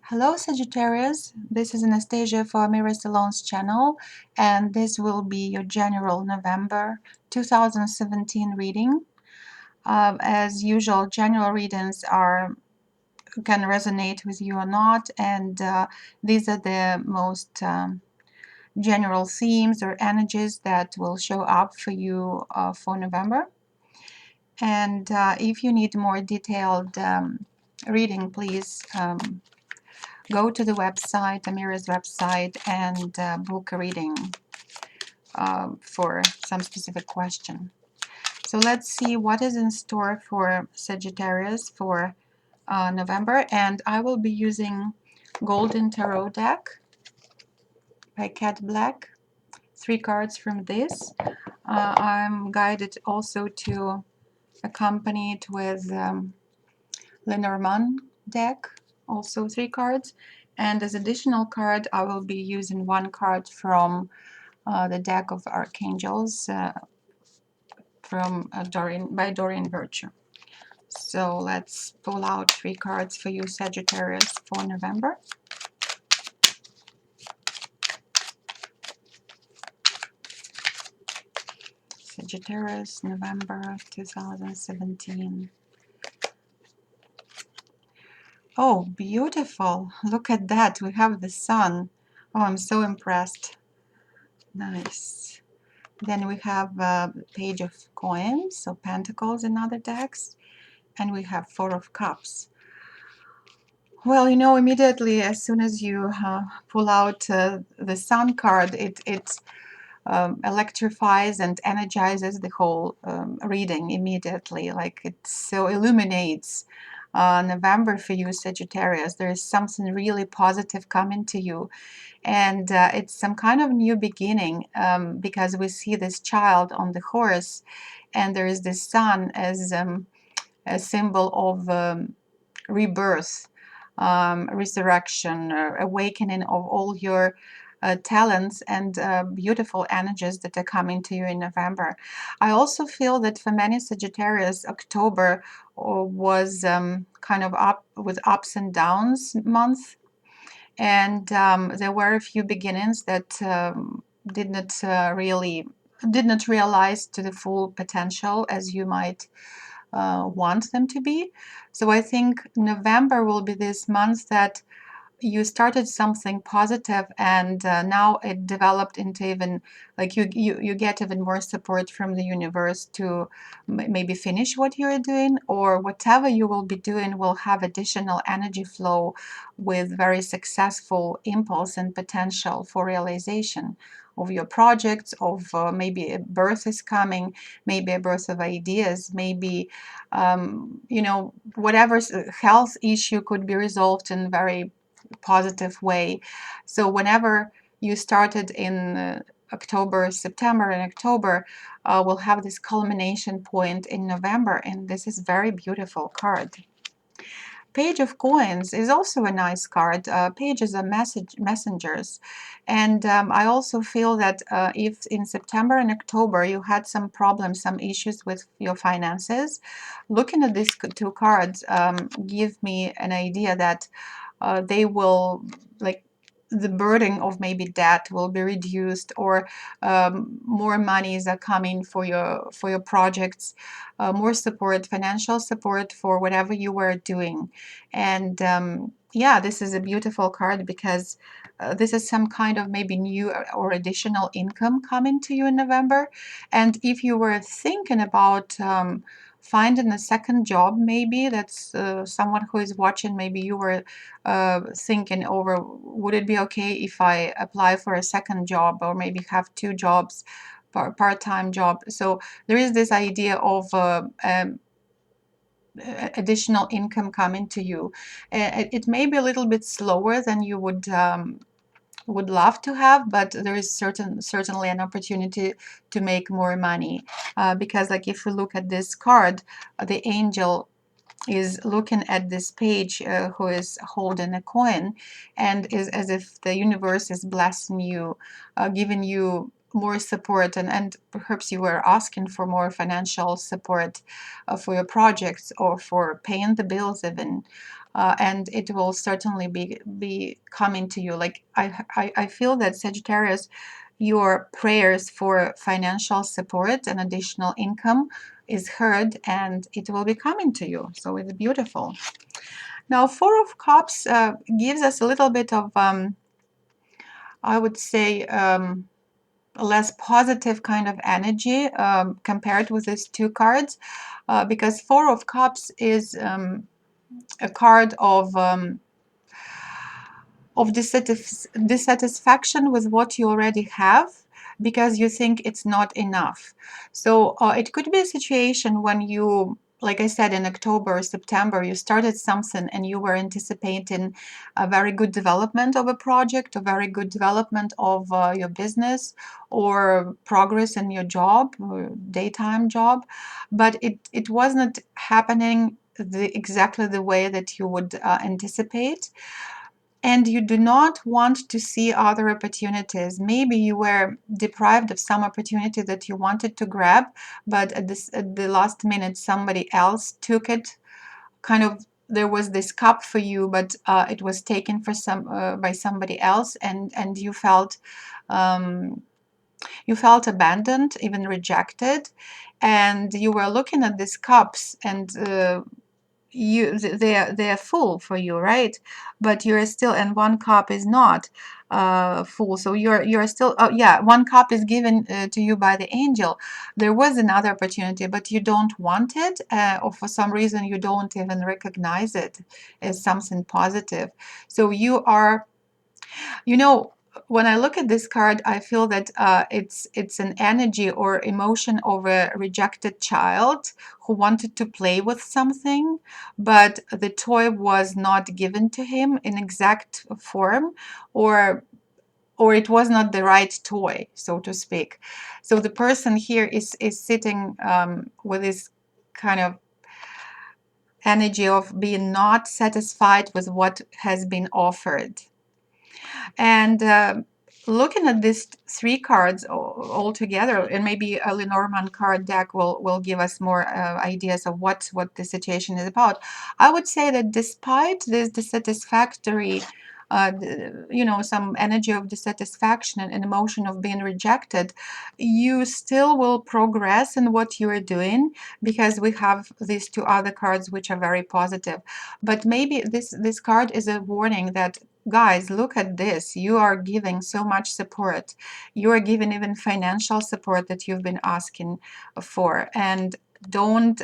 Hello Sagittarius, this is Anastasia for Amira Salon's channel, and this will be your general November 2017 reading. As usual, general readings can resonate with you or not, and these are the most general themes or energies that will show up for you for November. And if you need more detailed reading, please go to the website, Amira's website, and book a reading for some specific question. So let's see what is in store for Sagittarius for November. And I will be using Golden Tarot deck by Cat Black. 3 cards from this. I'm guided also to accompany it with Lenormand deck, also 3 cards. And as additional card, I will be using 1 card from the deck of Archangels by Doreen Virtue. So let's pull out 3 cards for you, Sagittarius, for November. Sagittarius, November 2017. Oh, beautiful. Look at that. We have the sun. Oh, I'm so impressed. Nice. Then we have Page of Coins, so Pentacles in other decks. And we have 4 of Cups. Well, you know, immediately as soon as you pull out the Sun card, it electrifies and energizes the whole reading immediately. Like it so illuminates November for you, Sagittarius. There is something really positive coming to you. And it's some kind of new beginning because we see this child on the horse, and there is this sun as a symbol of rebirth, resurrection, awakening of all your talents and beautiful energies that are coming to you in November. I also feel that for many Sagittarius, October was kind of up with ups and downs month, and there were a few beginnings that did not realize to the full potential as you might want them to be. So I think November will be this month that you started something positive, and now it developed into even like you get even more support from the universe to maybe finish what you're doing, or whatever you will be doing will have additional energy flow with very successful impulse and potential for realization of your projects, of maybe a birth is coming, maybe a birth of ideas, maybe you know, whatever health issue could be resolved in very positive way. So whenever you started in October, September and October, we'll have this culmination point in November, and this is very beautiful card. Page of Coins is also a nice card. Pages are messengers, and I also feel that if in September and October you had some problems, some issues with your finances, looking at these 2 cards give me an idea that they will, like, the burden of maybe debt will be reduced, or more monies are coming for your projects, more support, financial support for whatever you were doing. And yeah, this is a beautiful card because this is some kind of maybe new or additional income coming to you in November. And if you were thinking about finding a second job, maybe that's someone who is watching, maybe you were thinking over, would it be okay if I apply for a second job, or maybe have 2 jobs, part-time job. So there is this idea of additional income coming to you. It may be a little bit slower than you would love to have, but there is certainly an opportunity to make more money, because like if we look at this card, the angel is looking at this page who is holding a coin, and is as if the universe is blessing you, giving you more support, and perhaps you were asking for more financial support for your projects or for paying the bills even. and it will certainly be coming to you. Like I feel that Sagittarius, your prayers for financial support and additional income is heard, and it will be coming to you. So it's beautiful. Now, Four of Cups gives us a little bit of, I would say, a less positive kind of energy compared with these two cards, because Four of Cups is a card of dissatisfaction with what you already have because you think it's not enough. So it could be a situation when you, like I said, in October or September, you started something and you were anticipating a very good development of a project, a very good development of your business, or progress in your job, or daytime job, but it wasn't happening exactly the way that you would anticipate, and you do not want to see other opportunities. Maybe you were deprived of some opportunity that you wanted to grab, but at the last minute somebody else took it. Kind of, there was this cup for you, but it was taken for by somebody else, and um, you felt abandoned, even rejected, and you were looking at these cups, and they're full for you, right? But you're still, and one cup is not full, so you're still, oh yeah, one cup is given to you by the angel. There was another opportunity, but you don't want it, or for some reason you don't even recognize it as something positive. So you are, you know, when I look at this card, I feel that it's an energy or emotion of a rejected child who wanted to play with something, but the toy was not given to him in exact form, or it was not the right toy, so to speak. So the person here is sitting with this kind of energy of being not satisfied with what has been offered. And looking at these three cards all together, and maybe a Lenormand card deck will give us more ideas of what the situation is about. I would say that despite this dissatisfactory, some energy of dissatisfaction and emotion of being rejected, you still will progress in what you are doing, because we have these two other cards which are very positive. But maybe this card is a warning that, guys, look at this. You are giving so much support. You are giving even financial support that you've been asking for. And don't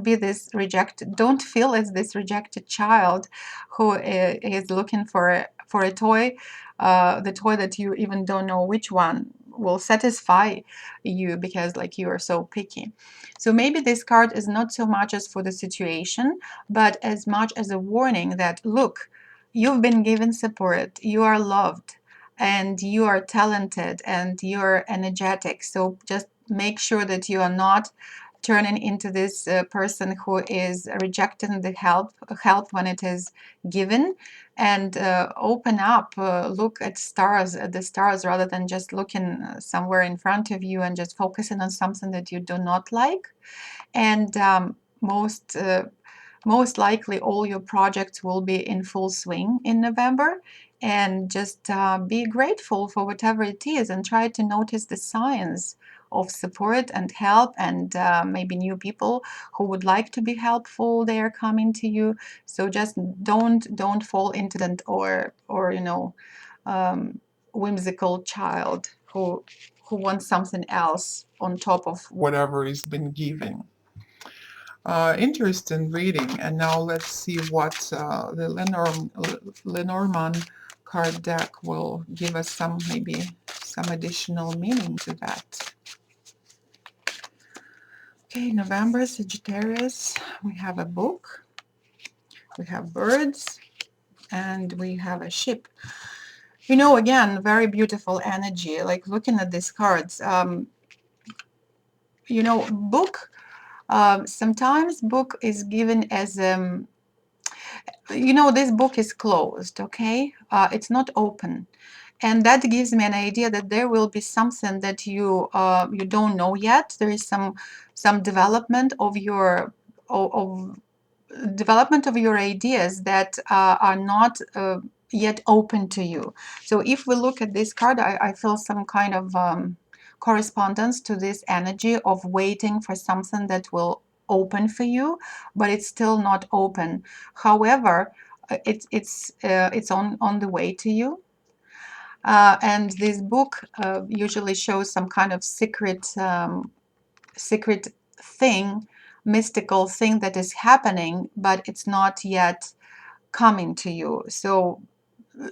be this rejected. Don't feel as this rejected child who is looking for a toy, the toy that you even don't know which one will satisfy you, because like you are so picky. So maybe this card is not so much as for the situation, but as much as a warning that, look, you've been given support, you are loved, and you are talented, and you're energetic. So just make sure that you are not turning into this person who is rejecting the help when it is given, and open up, look at the stars, rather than just looking somewhere in front of you and just focusing on something that you do not like. And most likely all your projects will be in full swing in November. And just be grateful for whatever it is, and try to notice the signs of support and help, and maybe new people who would like to be helpful, they are coming to you. So just don't fall into that, or whimsical child who wants something else on top of whatever is been given. Interesting reading. And now let's see what the Lenormand card deck will give us, maybe some additional meaning to that. Okay, November, Sagittarius. We have a book, we have birds, and we have a ship. Again, very beautiful energy. Like looking at these cards, book. Sometimes book is given as this book is closed, okay? It's not open. And that gives me an idea that there will be something that you don't know yet. There is some development of your of development of your ideas that are not yet open to you. So if we look at this card, I feel some kind of correspondence to this energy of waiting for something that will open for you, but it's still not open. However, it's on the way to you. And this book usually shows some kind of secret thing, mystical thing that is happening, but it's not yet coming to you. So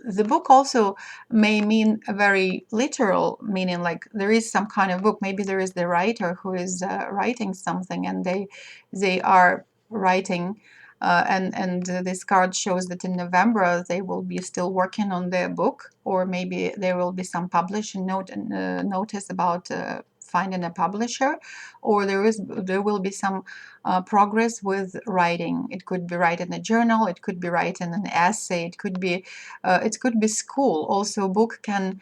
the book also may mean a very literal meaning, like there is some kind of book. Maybe there is the writer who is writing something, and they are writing. And this card shows that in November they will be still working on their book, or maybe there will be some publishing notice about finding a publisher, or there will be some progress with writing. It could be writing a journal, it could be writing an essay, it could be school. Also, book can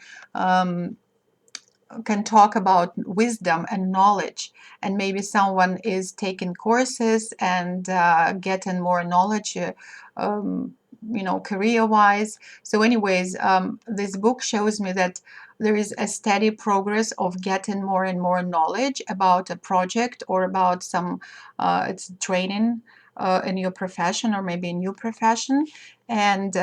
talk about wisdom and knowledge, and maybe someone is taking courses and getting more knowledge, career-wise. So anyways, this book shows me that there is a steady progress of getting more and more knowledge about a project or about some it's training in your profession, or maybe a new profession. And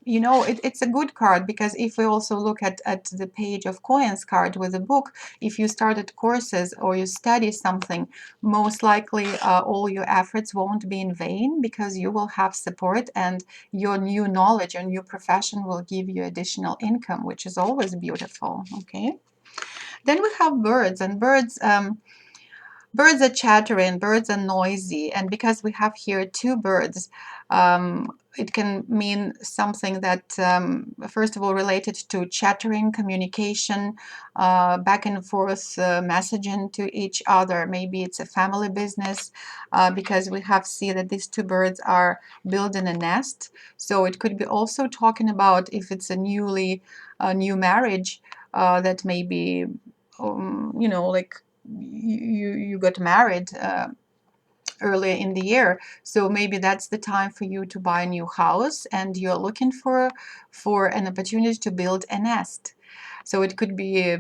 it's a good card, because if we also look at the page of coins card with the book, if you started courses or you study something, most likely all your efforts won't be in vain, because you will have support, and your new knowledge and new profession will give you additional income, which is always beautiful. Okay, then we have birds, and birds are chattering, birds are noisy, and because we have here two birds, it can mean something that, first of all, related to chattering, communication, back and forth messaging to each other. Maybe it's a family business, because we have seen that these two birds are building a nest. So it could be also talking about if it's a new marriage, that maybe, like you got married earlier in the year, so maybe that's the time for you to buy a new house, and you're looking for an opportunity to build a nest. So it could be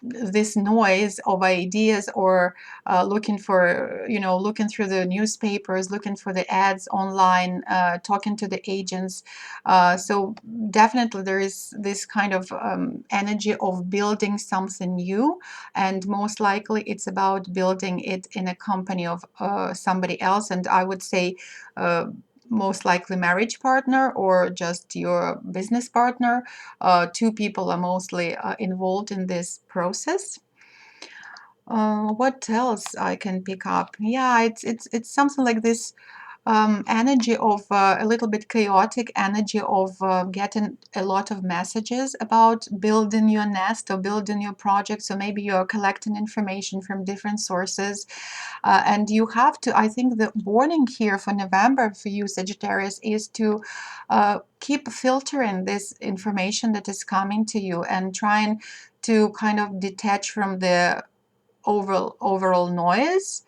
this noise of ideas, or looking through the newspapers, looking for the ads online, talking to the agents. So definitely there is this kind of energy of building something new, and most likely it's about building it in a company of somebody else, and I would say most likely marriage partner or just your business partner. Two people are mostly involved in this process. What else I can pick up? Yeah, it's something like this energy of a little bit chaotic energy of getting a lot of messages about building your nest or building your project. So maybe you're collecting information from different sources, and you have to, I think the warning here for November for you, Sagittarius, is to keep filtering this information that is coming to you, and trying to kind of detach from the overall noise,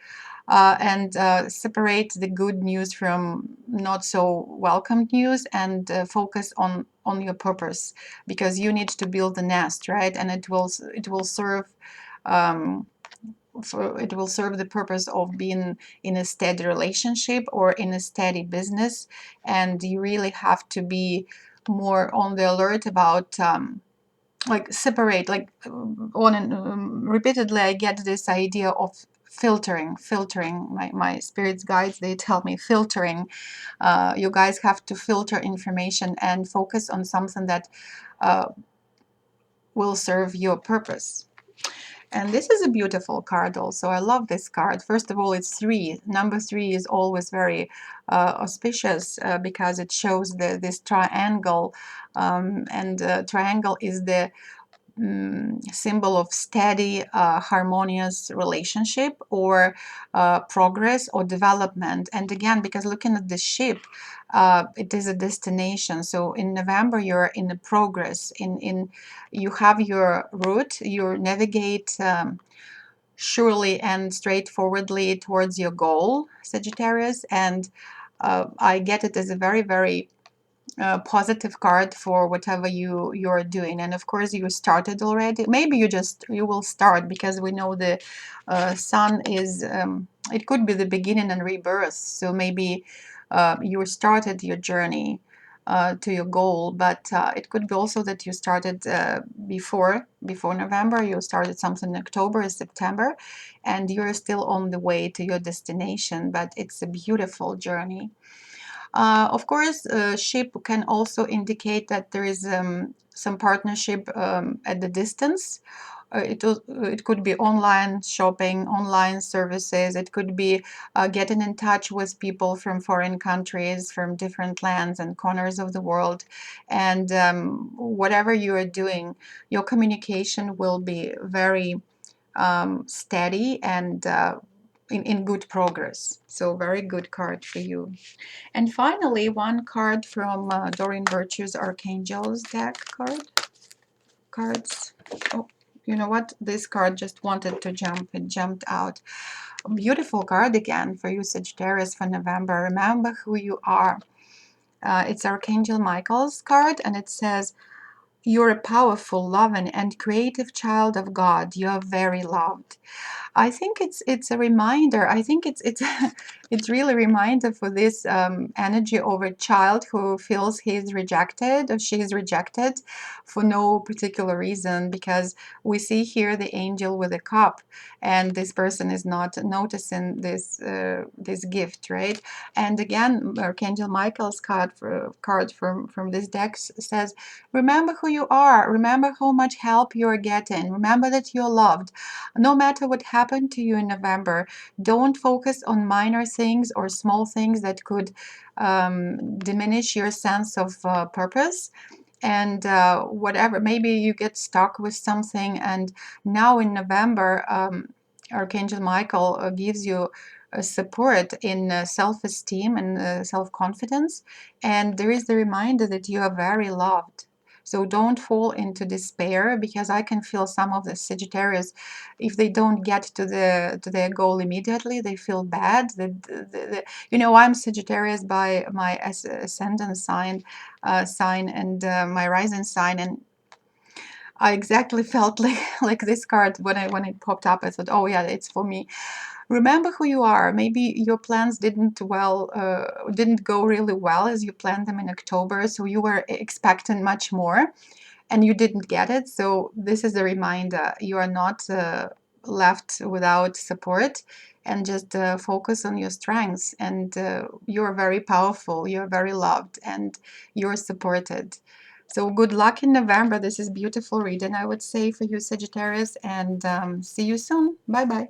and separate the good news from not so welcome news, and focus on your purpose, because you need to build the nest, right? And it will serve um, it will serve the purpose of being in a steady relationship or in a steady business, and you really have to be more on the alert about like separate, like on and repeatedly I get this idea of filtering. My spirits guides, they tell me filtering. You guys have to filter information and focus on something that uh, will serve your purpose. And this is a beautiful card also. I love this card. First of all, it's 3. Number 3 is always very auspicious, because it shows this triangle, and triangle is the symbol of steady, harmonious relationship, or progress or development. And again, because looking at the ship, it is a destination. So in November, you're in the progress. You have your route. You navigate surely and straightforwardly towards your goal, Sagittarius, and I get it as a very, very positive card for whatever you're doing. And of course you started already. Maybe you will start, because we know the sun is it could be the beginning and rebirth. So maybe you started your journey to your goal, but it could be also that you started before November. You started something in October or September, and you're still on the way to your destination, but it's a beautiful journey. Of course, ship can also indicate that there is some partnership at the distance. It could be online shopping, online services. It could be getting in touch with people from foreign countries, from different lands and corners of the world. And whatever you are doing, your communication will be very steady and in good progress. So very good card for you. And finally, one card from Doreen Virtue's Archangel's deck cards. Oh, you know what? This card just wanted to jump. It jumped out. A beautiful card again for you, Sagittarius, for November. Remember who you are. It's Archangel Michael's card, and it says, "You're a powerful, loving, and creative child of God. You are very loved." I think it's a reminder. I think it's it's really a reminder for this energy of a child who feels he's rejected or she's rejected for no particular reason, because we see here the angel with a cup, and this person is not noticing this gift, right? And again, Archangel Michael's card from this deck says, "Remember who you are. Remember how much help you're getting. Remember that you're loved. No matter what happened to you in November, don't focus on minor things or small things that could diminish your sense of purpose. And whatever, maybe you get stuck with something, and now in November, Archangel Michael gives you support in self-esteem and self-confidence, and there is the reminder that you are very loved. So don't fall into despair, because I can feel some of the Sagittarius, if they don't get to their goal immediately, they feel bad. I'm Sagittarius by my ascendant sign and my rising sign, and I exactly felt like this card when it popped up. I thought, oh yeah, it's for me. Remember who you are. Maybe your plans didn't go really well as you planned them in October, so you were expecting much more and you didn't get it. So this is a reminder. You are not left without support, and just focus on your strengths. And you're very powerful, you're very loved, and you're supported. So good luck in November. This is beautiful reading, I would say, for you, Sagittarius, and see you soon. Bye bye.